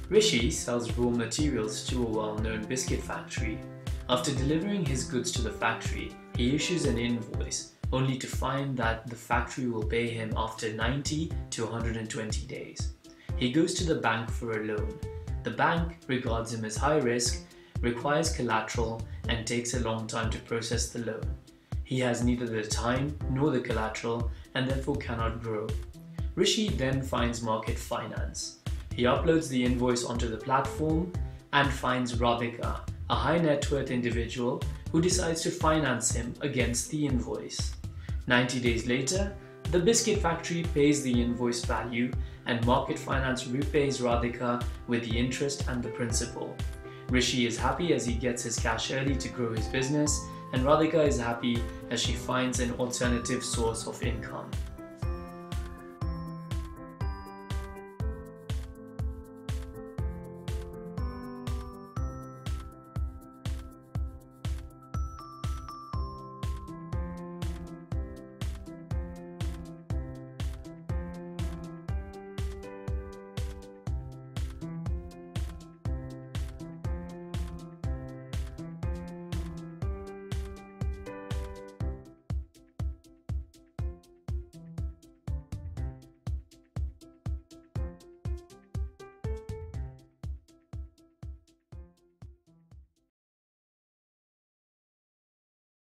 Rishi sells raw materials to a well-known biscuit factory. After delivering his goods to the factory, he issues an invoice, only to find that the factory will pay him after 90 to 120 days. He goes to the bank for a loan. The bank regards him as high risk, requires collateral, and takes a long time to process the loan. He has neither the time nor the collateral and therefore cannot grow. Rishi then finds Market Finance. He uploads the invoice onto the platform and finds Radhika, a high net worth individual who decides to finance him against the invoice. 90 days later, the biscuit factory pays the invoice value and Market Finance repays Radhika with the interest and the principal. Rishi is happy as he gets his cash early to grow his business, and Radhika is happy as she finds an alternative source of income.